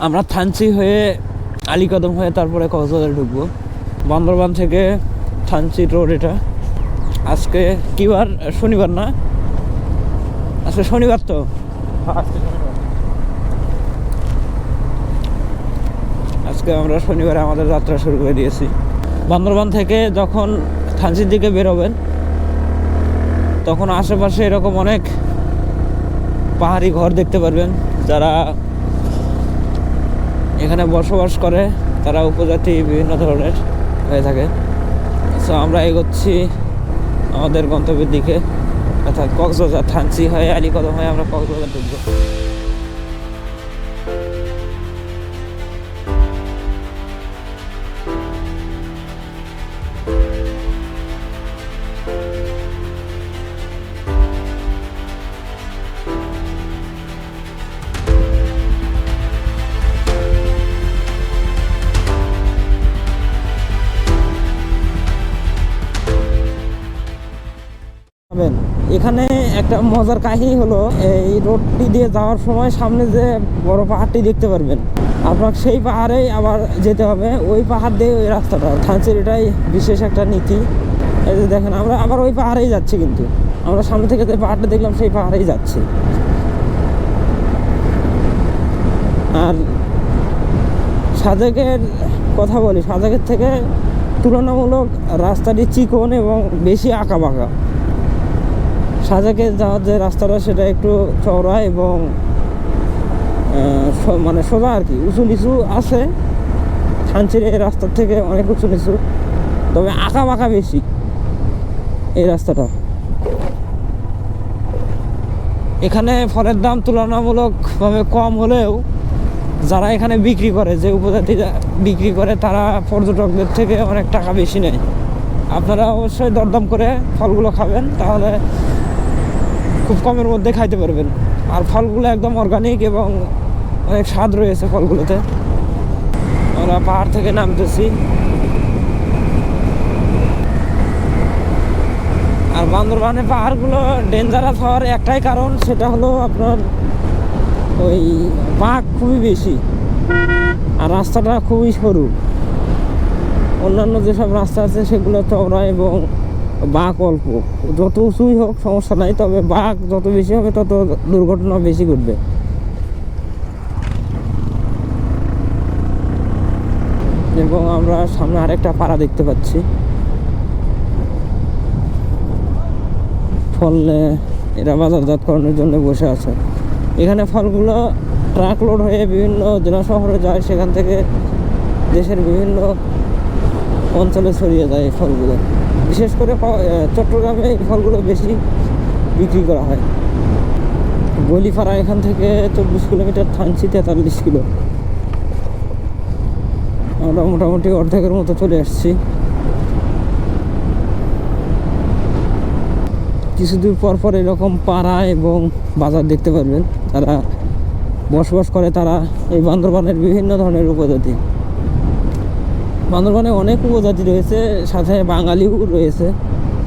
আমরা থানচি হয়ে আলীকদম হয়ে তারপরে কক্সবাজার ঢুকবো। বান্দরবান থেকে থানচি রোড এটা। আজকে কি বার? শনিবার না? আজকে শনিবার তো। আজকে আমরা শনিবারে আমাদের যাত্রা শুরু করে দিয়েছি। বান্দরবান থেকে যখন থানচির দিকে বেরোবেন তখন আশেপাশে এরকম অনেক পাহাড়ি ঘর দেখতে পারবেন। যারা এখানে বসবাস করে তারা উপজাতি বিভিন্ন ধরনের হয়ে থাকে। সো আমরা এগোচ্ছি আমাদের গন্তব্যের দিকে, অর্থাৎ কক্সবাজার। থানচি হয়ে আলীকদম হয়ে আমরা কক্সবাজার ঢুকবো। এখানে একটা মজার কাহিনী হলো, এই রোডটি দিয়ে যাওয়ার সময় সামনে যে বড় পাহাড়টি দেখতে পারবেন, আপনার সেই পাহাড়েই আবার যেতে হবে। ওই পাহাড় দিয়ে ওই রাস্তাটা। থানচির এটাই বিশেষ একটা নীতি। এই যে দেখেন, আমরা আবার ওই পাহাড়েই যাচ্ছি, কিন্তু আমরা সামনে থেকে যে পাহাড়টা দেখলাম সেই পাহাড়েই যাচ্ছি। আর সাজেকের কথা বলি, সাজেকের থেকে তুলনামূলক রাস্তাটি চিকন এবং বেশি আঁকা বাঁকা। সাজেকে যাওয়ার যে রাস্তাটা সেটা একটু চওড়া এবং মানে সোজা আর কি, উঁচু নিচু আছে। থানচির এই রাস্তার থেকে অনেক উঁচু নিচু, তবে আঁকা বাঁকা বেশি এই রাস্তাটা। এখানে ফলের দাম তুলনামূলকভাবে কম হলেও যারা এখানে বিক্রি করে, যে উপজাতিরা বিক্রি করে, তারা পর্যটকদের থেকে অনেক টাকা বেশি নেয়। আপনারা অবশ্যই দরদাম করে ফলগুলো খাবেন, তাহলে খুব কমের মধ্যে খাইতে পারবেন। আর ফলগুলো একদম অর্গানিক এবং অনেক স্বাদ রয়েছে ফলগুলোতে। আমরা পাহাড় থেকে নামতেছি। আর বান্দরবানের পাহাড়গুলো ডেঞ্জারাস হওয়ার একটাই কারণ, সেটা হলো আপনার ওই বাঘ খুবই বেশি, আর রাস্তাটা খুবই সরু। অন্যান্য যেসব রাস্তা আছে সেগুলো চওড়া এবং বাঘ অল্প। যত উঁচুই হোক সমস্যা নাই, তবে বাঘ যত বেশি হবে তত দুর্ঘটনা বেশি ঘটবে। এবং আমরা সামনে আরেকটা পাড়া দেখতে পাচ্ছি। ফল এরা বাজারজাতকরণের জন্য বসে আছে। এখানে ফলগুলো ট্রাক লোড হয়ে বিভিন্ন জেলা শহরে যায়, সেখান থেকে দেশের বিভিন্ন অঞ্চলে ছড়িয়ে যায় এই ফলগুলো। বিশেষ করে চট্টগ্রামে এই ফলগুলো বেশি বিক্রি করা হয়। গলিপাড়া এখান থেকে 24 কিলোমিটার, থানচি 43 কিলো। আমরা মোটামুটি অর্ধেকের মতো চলে আসছি। কিছু দূর পর পর এরকম পাড়া এবং বাজার দেখতে পারবেন। যারা বসবাস করে তারা এই বান্দরবানের বিভিন্ন ধরনের উপজাতি। বান্দরবানে অনেক উপজাতি রয়েছে, সাথে বাঙালিও রয়েছে,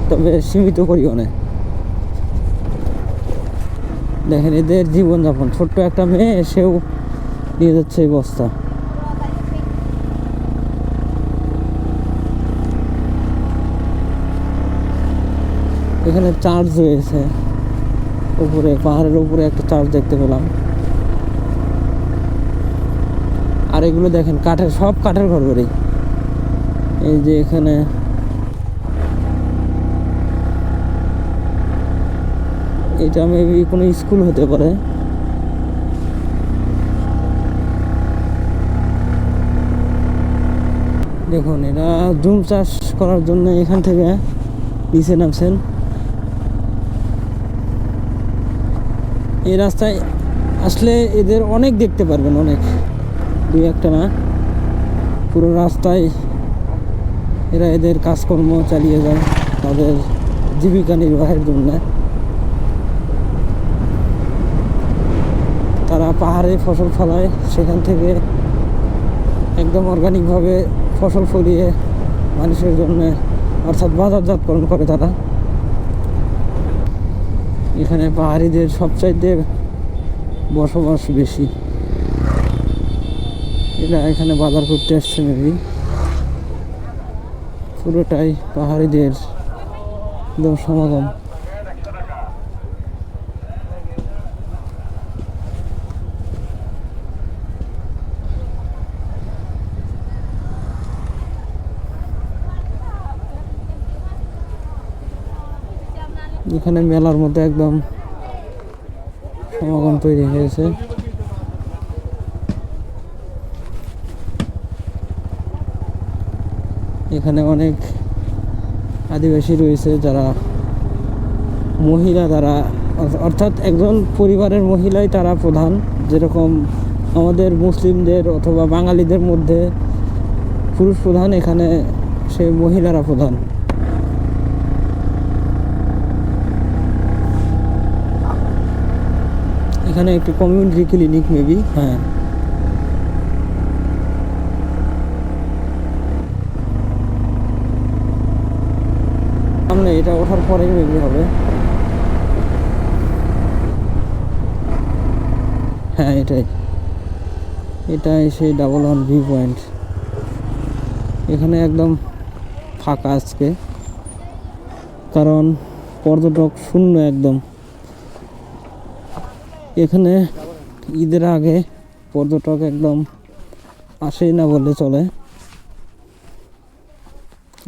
তবে সীমিত পরিমাণে। দেখেন এদের জীবনযাপন। ছোট্ট একটা মেয়ে, সেও নিয়ে যাচ্ছে এই বস্তা। এখানে চার্চ রয়েছে উপরে, পাহাড়ের উপরে একটা চার্চ দেখতে পেলাম। আর এগুলো দেখেন কাঠের, সব কাঠের ঘর বাড়ি। এই যে এখানে এটা মেবি কোনো স্কুল হতে পারে। দেখুন, এরা জুম চাষ করার জন্য এখান থেকে নিচে নামছেন। এই রাস্তায় আসলে এদের অনেক দেখতে পারবেন, অনেক, দুই একটা না, পুরো রাস্তায় এরা এদের কাজকর্ম চালিয়ে যায় তাদের জীবিকা নির্বাহের জন্য। তারা পাহাড়ে ফসল ফলায়, সেখান থেকে একদম অর্গানিকভাবে ফসল ফলিয়ে মানুষের জন্য, অর্থাৎ বাজারজাতকরণ করে তারা। এখানে পাহাড়িদের সবচাইতে বসবাস বেশি। চাষিরা এখানে বাজার করতে আসছে মেবি। পুরোটাই পাহাড়িদের একদম সমাগম। এখানে মেলার মধ্যে একদম সমাগম তৈরি হয়েছে। এখানে অনেক আদিবাসী রয়েছে যারা মহিলা, তারা অর্থাৎ একজন পরিবারের মহিলাই তারা প্রধান। যেরকম আমাদের মুসলিমদের অথবা বাঙালিদের মধ্যে পুরুষ প্রধান, এখানে সেই মহিলারা প্রধান। এখানে একটি কমিউনিটি ক্লিনিক মেবি। হ্যাঁ, সামনে এটা ওঠার পরেই মেবি হবে। হ্যাঁ, এটাই সেই ডাবল ওয়ান ভিউ পয়েন্ট। এখানে একদম ফাঁকা আজকে, কারণ পর্যটক শূন্য একদম। এখানে ঈদের আগে পর্যটক একদম আসেই না বললে চলে।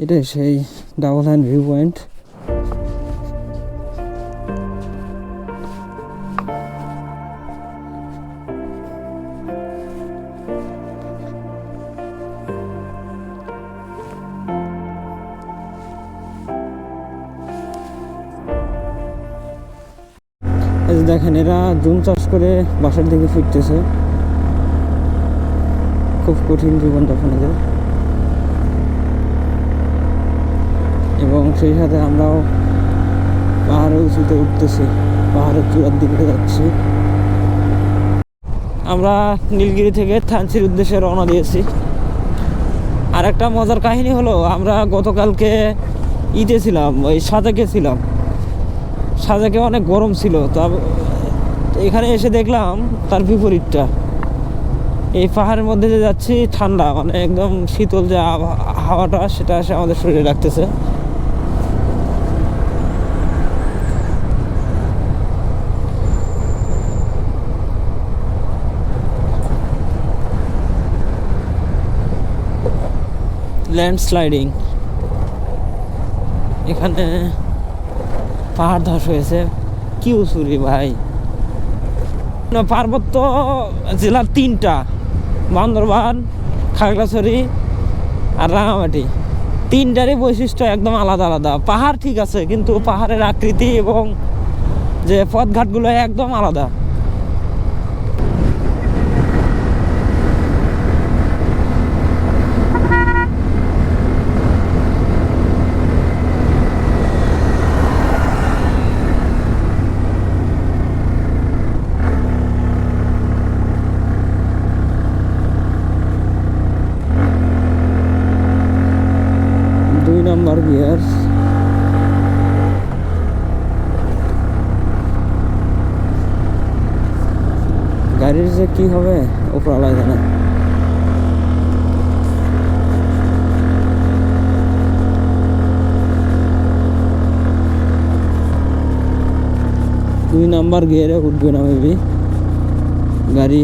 এটাই সেই ডাবল ওয়ান ভিউ পয়েন্ট। দেখেন, এরা জুম চাষ করে বাসার দিকে ফিরতেছে। খুব কঠিন জীবনযাপন এদের, এবং সেই সাথে আমরাও পাহাড়ে উঁচুতে উঠতেছি, পাহাড়ের চূড়ার দিকে যাচ্ছি। আমরা নীলগিরি থেকে থানচির উদ্দেশ্যে রওনা দিয়েছি। আর একটা মজার কাহিনী হলো, আমরা গতকালকে ঈদে ছিলাম, ওই সাজেকে ছিলাম। সাজেকে অনেক গরম ছিল, তো এখানে এসে দেখলাম তার বিপরীতটা। এই পাহাড়ের মধ্যে যে যাচ্ছি ঠান্ডা, মানে একদম শীতল যে হাওয়াটা, সেটা এসে আমাদের শরীরে লাগতেছে। ল্যান্ডস্লাইডিং, এখানে পাহাড় ধস হয়েছে। কি উঁচুরি ভাই! পার্বত্য জেলার 3টা, বান্দরবান, খাগড়াছড়ি আর রাঙামাটি, 3টারই বৈশিষ্ট্য একদম আলাদা আলাদা। পাহাড় ঠিক আছে, কিন্তু পাহাড়ের আকৃতি এবং যে পথঘাটগুলো একদম আলাদা। Number gear. গাড়ির যে কি হবে ওপরওয়ালা জানে। দুই নাম্বার গিয়ারে উঠবে না মেবি গাড়ি।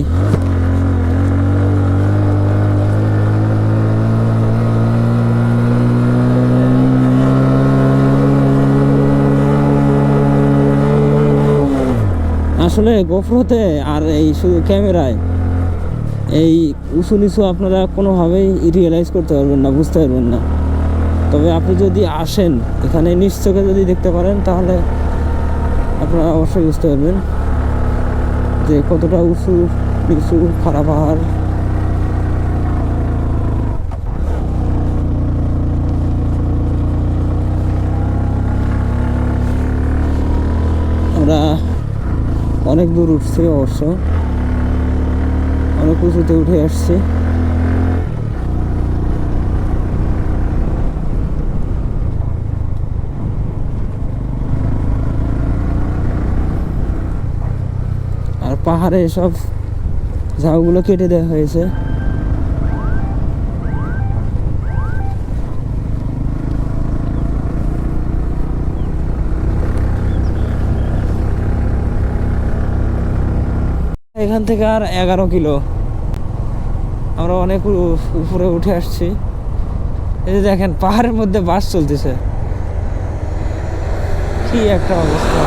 আসলে গোপ্রোতে আর এই শুধু ক্যামেরায় এই উঁচু নিচু আপনারা কোনোভাবেই রিয়েলাইজ করতে পারবেন না, বুঝতে পারবেন না। তবে আপনি যদি আসেন এখানে নিজ চোখে যদি দেখতে পারেন, তাহলে আপনারা অবশ্যই বুঝতে পারবেন যে কতটা উঁচু নিচু খাড়া পাহাড়। আমরা অনেক দূর উঠছি, অবশ্য অনেক উঁচুতে উঠে আসছি। আর পাহাড়ে সব ঝাউগুলো কেটে দেওয়া হয়েছে, এখান থেকে আর 11 কিলো। আমরা অনেক উপরে উঠে আসছি। এই যে দেখেন পাহাড়ের মধ্যে বাস চলতেছে, কি একটা অবস্থা।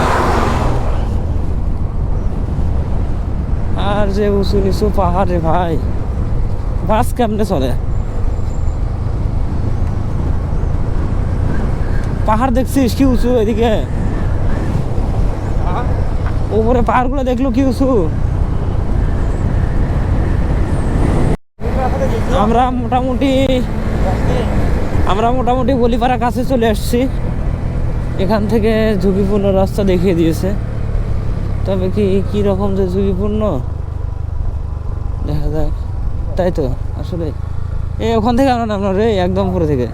আর যে উঁচু নিচু পাহাড়ে ভাই, বাস কেমনে চলে? পাহাড় দেখছিস কি উঁচু এদিকে, উপরে পাহাড়গুলো দেখলো কি উঁচু। আমরা মোটামুটি বলিপাড়া কাছে চলে আসছি। এখান থেকে ঝুঁকিপূর্ণ রাস্তা দেখিয়ে দিয়েছে, তবে কি রকম যে ঝুঁকিপূর্ণ দেখা যাক। তাই তো আসলে ওখান থেকে আমরা নামলাম রে, একদম উপরে থেকে।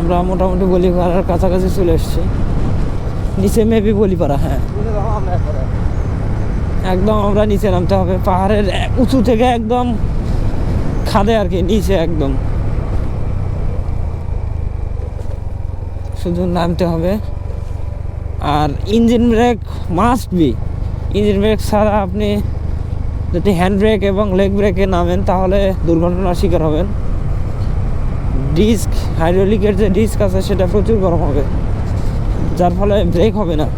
আমরা মোটামুটি বলিপাড়ার কাছাকাছি চলে এসেছি। নিচে মেবি বলিপাড়া, হ্যাঁ একদম আমরা নিচে নামতে হবে পাহাড়ের উঁচু থেকে, একদম খাদে আর কি, নিচে একদম শুধু নামতে হবে। আর engine brake must be, engine brake ছাড়া আপনি যদি হ্যান্ড ব্রেক এবং লেগ ব্রেকে নামেন তাহলে দুর্ঘটনার শিকার হবেন। ডিস্ক, হাইড্রোলিকের যে ডিস্ক আছে সেটা প্রচুর গরম হবে, যার ফলে ব্রেক হবে না।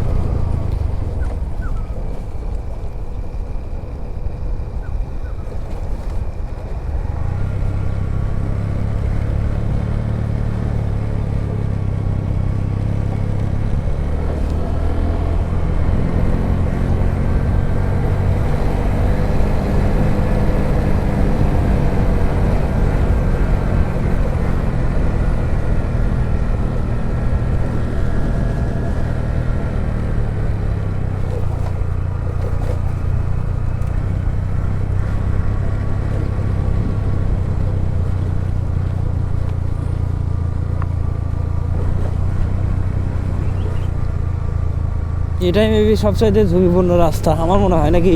এটাই মেবি সবচাইতে ঝুঁকিপূর্ণ রাস্তা আমার মনে হয়, নাকি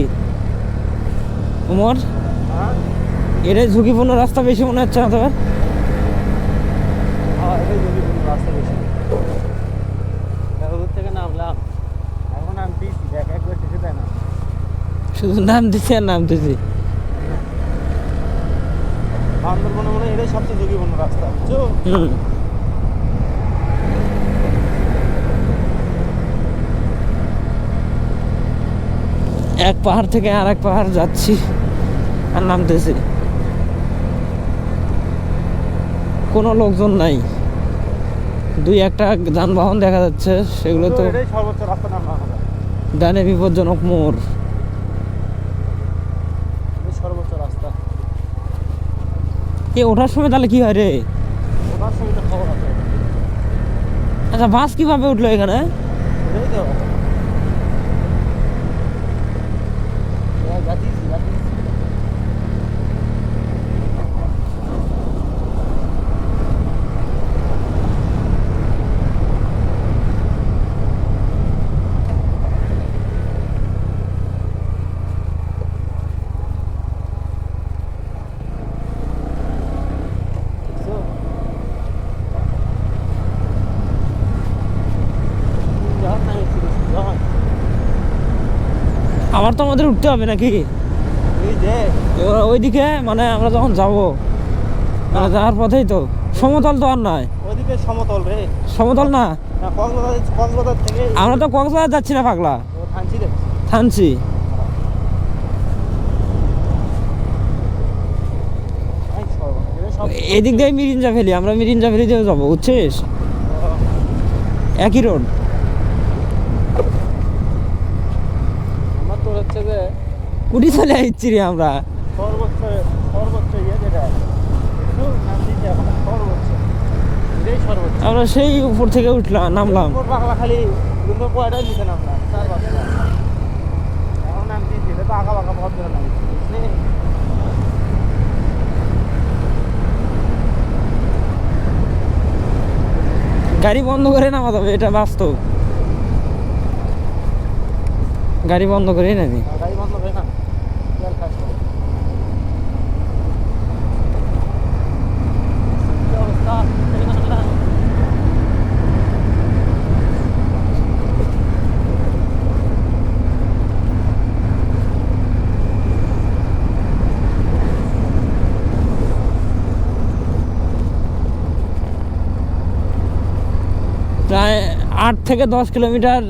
উমর? এটাই ঝুঁকিপূর্ণ রাস্তা বেশি মনে হচ্ছে না তোর? শুধু নামতেছি আর নামতেছি। এটাই সবচেয়ে ঝুঁকিপূর্ণ রাস্তা। এক পাহাড় থেকে আর এক পাহাড় যাচ্ছি আর নামতেছি, কোনো লোকজন নাই, দুই একটা যানবাহন দেখা যাচ্ছে, সেগুলো তো সর্বোচ্চ রাস্তা নাম ডানে বিপজ্জনক মোড়, সর্বোচ্চ রাস্তা। ওঠার সময় তাহলে কি হয় রে? ওঠার সময় তো খবর আছে। আচ্ছা বাস কিভাবে উঠলো এখানে? আবার তো আমাদের উঠতে হবে নাকি ওইদিকে? মানে আমরা যখন যাবো, মানে যাওয়ার পথেই তো সমতল তো আর নয়, ওইদিকে সমতল রে, সমতল না। কক্সবাজার থেকে আমরা তো কক্সবাজার যাচ্ছি না পাগলা, থানচি। এদিক দিয়ে মিরিঞ্জা ভ্যালি, আমরা মিরিঞ্জা ভ্যালি দিয়েও যাবো, বুঝছিস? একই রোড। কুটি চলে আসছি রে আমরা, আমরা সেই উপর থেকে উঠলাম, নামলাম। খালি গাড়ি বন্ধ করে নামা যাবে, এটা বাস্তব। গাড়ি বন্ধ করেই নামি। গাড়ি বন্ধ করে না, তেল খাস করে। কি অবস্থা? প্রায় 8 থেকে 10 কিলোমিটার।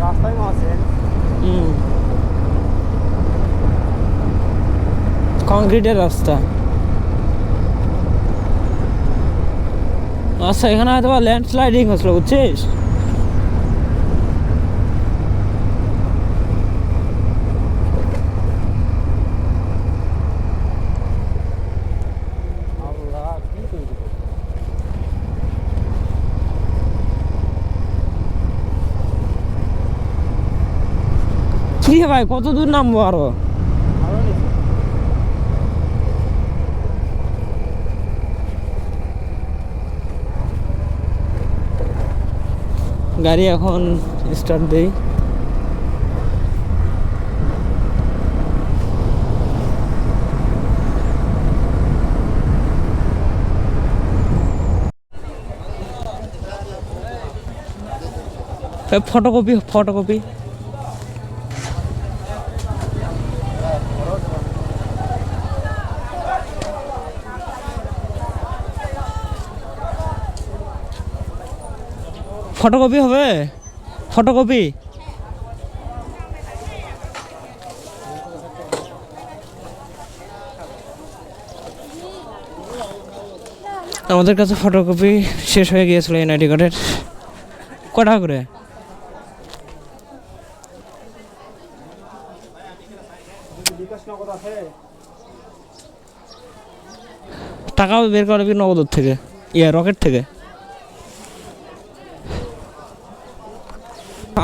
রাস্তায় আছে কংক্রিটের রাস্তা। আচ্ছা, এখানে হয়তো ল্যান্ডস্লাইডিং হচ্ছিল, বুঝছিস? আল্লাহ কি তৈরি করে। কি রে ভাই, কত দূর নামবো আরো? আরো নিচে। গাড়ি এখন স্টার্ট দেই। ফটোকপি ফটোকপি ফটোকপি হবে, ফটোকপি। আমাদের কাছে ফটোকপি শেষ হয়ে গিয়েছিল এনআইডি কার্ডের। কটা করে? বিকাশ নগদ আছে। টাকাও বের করবি নগদ থেকে, রকেট থেকে।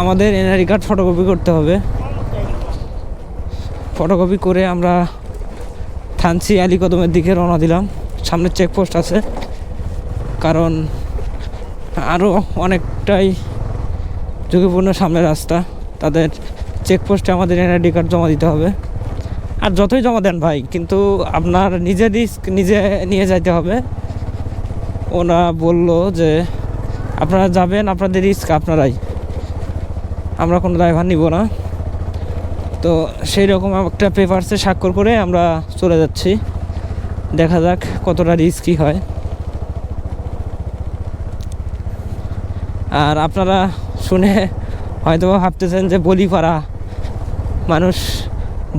আমাদের এনআইডি কার্ড ফটোকপি করতে হবে। ফটোকপি করে আমরা থানচি আলীকদমের দিকে রওনা দিলাম। সামনে চেকপোস্ট আছে, কারণ আরও অনেকটাই ঝুঁকিপূর্ণ সামনে রাস্তা। তাদের চেকপোস্টে আমাদের এনআইডি কার্ড জমা দিতে হবে। আর যতই জমা দেন ভাই, কিন্তু আপনার নিজের রিস্ক নিজে নিয়ে যাইতে হবে। ওরা বলল যে আপনারা যাবেন, আপনাদের রিস্ক আপনারাই, আমরা কোনো ড্রাইভার নিব না। তো সেই রকম একটা পেপারসে স্বাক্ষর করে আমরা চলে যাচ্ছি। দেখা যাক কতটা রিস্কি হয়। আর আপনারা শুনে হয়তো ভাবতেছেন যে বলিপাড়া, মানুষ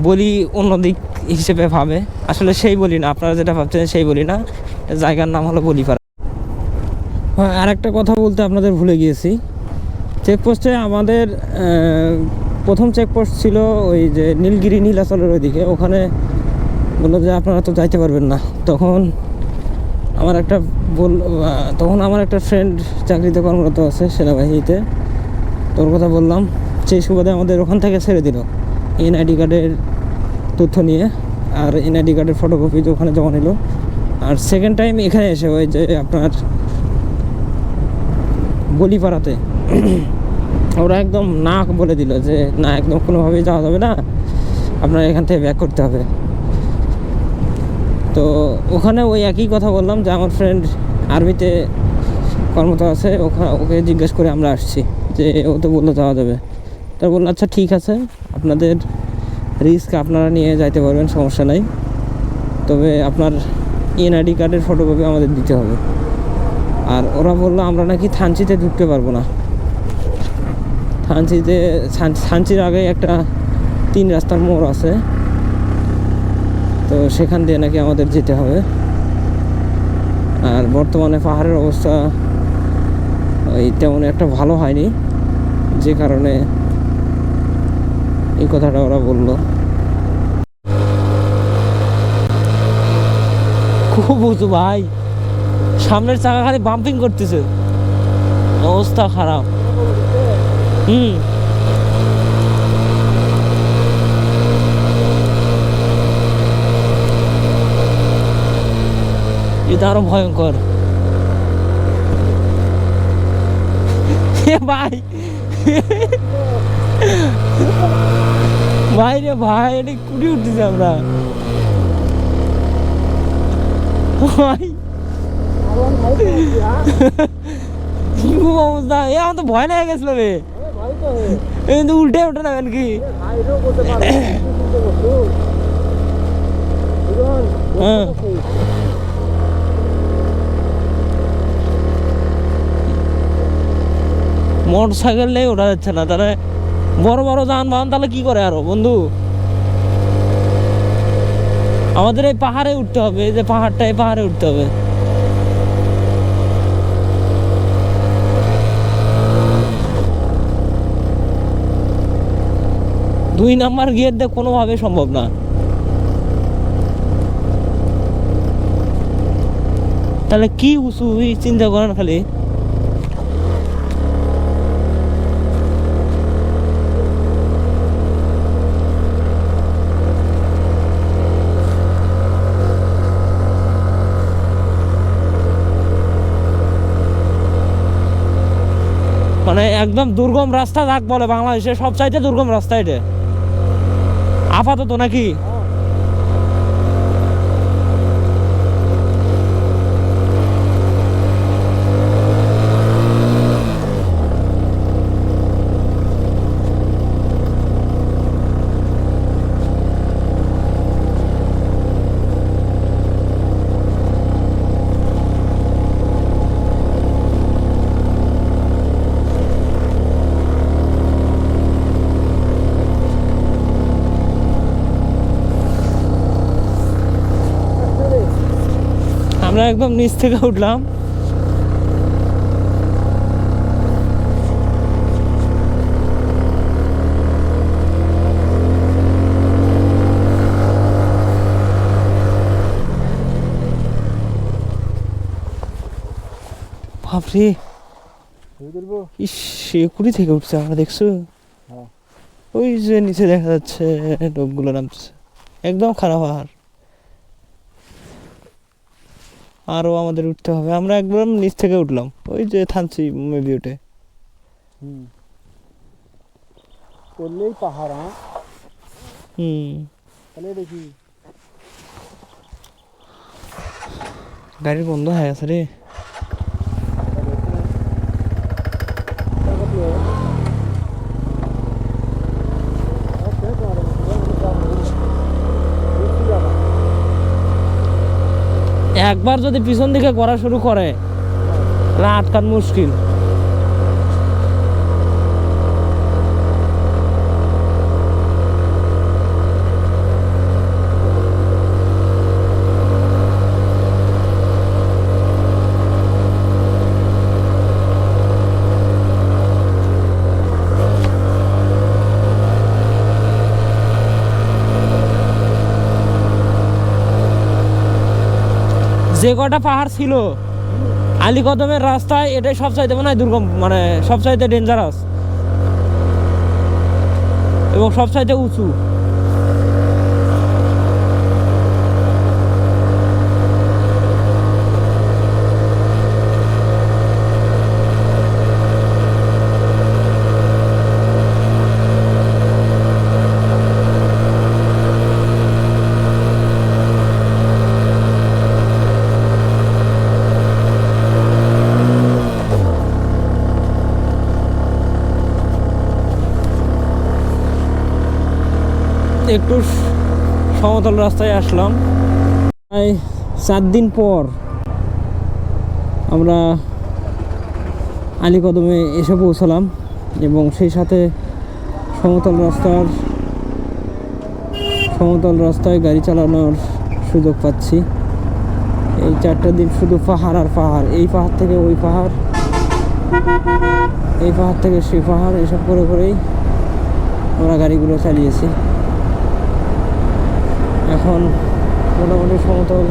বলি অন্যদিক হিসেবে ভাবে। আসলে সেই বলি না, আপনারা যেটা ভাবছেন সেই বলি না, জায়গার নাম হলো বলিপাড়া। হ্যাঁ, আর একটা কথা বলতে আপনাদের ভুলে গিয়েছি। চেকপোস্টে আমাদের প্রথম চেকপোস্ট ছিল ওই যে নীলগিরি নীলাচলের ওইদিকে। ওখানে বললো যে আপনারা তো যাইতে পারবেন না। তখন আমার একটা ফ্রেন্ড চাকরিতে কর্মরত আছে সেনাবাহিনীতে, তোর কথা বললাম। সেই সুবাদে আমাদের ওখান থেকে ছেড়ে দিল এনআইডি কার্ডের তথ্য নিয়ে, আর এনআইডি কার্ডের ফটোকপি ওখানে জমা নিল। আর সেকেন্ড টাইম এখানে এসে ওই যে আপনার বলিপাড়াতে ওরা একদম না বলে দিল যে না, একদম কোনোভাবেই যাওয়া যাবে না, আপনার এখান থেকে ব্যাক করতে হবে। তো ওখানে ওই একই কথা বললাম যে আমার ফ্রেন্ড আর্মিতে কর্মরত আছে, ওকে জিজ্ঞেস করে আমরা আসছি, যে ও তো বললো যাওয়া যাবে। তা বললো আচ্ছা ঠিক আছে, আপনাদের রিস্ক আপনারা নিয়ে যাইতে পারবেন, সমস্যা নাই, তবে আপনার এনআইডি কার্ডের ফটোকপি আমাদের দিতে হবে। আর ওরা বললো আমরা নাকি থানচিতে ঢুকতে পারবো না। থানচির আগে একটা 3 রাস্তার মোড় আছে, তো সেখান দিয়ে নাকি আমাদের যেতে হবে। আর বর্তমানে পাহাড়ের অবস্থা ওই তেমন একটা ভালো হয়নি, যে কারণে এই কথাটা ওরা বলল। খুব উঁচু ভাই, সামনের চাকা খালি বাম্পিং করতেছে, অবস্থা খারাপ। এটা আরো ভয়ঙ্কর ভাই। ভাই রে ভাই, এটা কুড়ি উঠতেছি আমরা ভাই। কি অবস্থা, এ আমার তো ভয় লেগে গেছিল রে। এই কিন্তু উল্টে উঠে না কেন কি? হ্যাঁ, মোটর সাইকেল নেই, ওঠা যাচ্ছে না। তাহলে বড় বড় যানবাহন তাহলে কি করে আরো বন্ধু? আমাদের এই পাহাড়ে উঠতে হবে, এই যে পাহাড়টা, এই পাহাড়ে উঠতে হবে। দুই নাম্বার গিয়ার দিয়ে কোনোভাবে সম্ভব না। তাহলে কি উঁচু চিন্তা করেন খালি। মানে একদম দুর্গম রাস্তা যাক বলে বাংলাদেশের সবচাইতে দুর্গম রাস্তা এটা আপাতত, নাকি? আমরা একদম নিচ থেকে উঠলাম। বাপরে, ইস, একুড়ি থেকে উঠছে আমরা, দেখছো? ওই যে নিচে দেখা যাচ্ছে লোকগুলো নামছে, একদম খারাপ পাহাড়। আরো আমাদের উঠতে হবে। আমরা একদম নিচ থেকে উঠলাম, ওই যে থানচি মেবি ওঠে। করলেই পাহাড়। তাহলে দেখি গাড়ি বন্ধ হয়ে গেছে রে। একবার যদি পিছন দিকে করা শুরু করে তাহলে আটকান মুশকিল। যে কটা পাহাড় ছিল আলীকদমের রাস্তায়, এটাই সবচাইতে মনে হয় দুর্গম, মানে সবচাইতে ডেঞ্জারাস এবং সবচাইতে উঁচু। একটু সমতল রাস্তায় আসলাম। প্রায় 4 দিন পর আমরা আলীকদমে এসে পৌঁছালাম এবং সেই সাথে সমতল রাস্তায় গাড়ি চালানোর সুযোগ পাচ্ছি। এই 4টা দিন শুধু পাহাড় আর পাহাড়, এই পাহাড় থেকে ওই পাহাড়, এই পাহাড় থেকে সেই পাহাড়, এসব করে করেই আমরা গাড়িগুলো চালিয়েছি। এখন মোটামুটি সমতল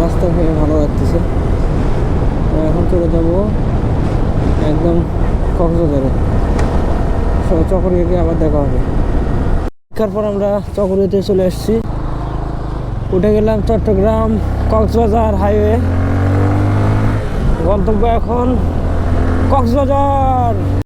রাস্তা হয়ে ভালো লাগতেছে। এখন চলে যাব একদম কক্সবাজারে, চকরিয়া গিয়ে আবার দেখা হবে। তারপর আমরা চকরিয়াতে চলে আসছি, উঠে গেলাম চট্টগ্রাম কক্সবাজার হাইওয়ে। গন্তব্য এখন কক্সবাজার।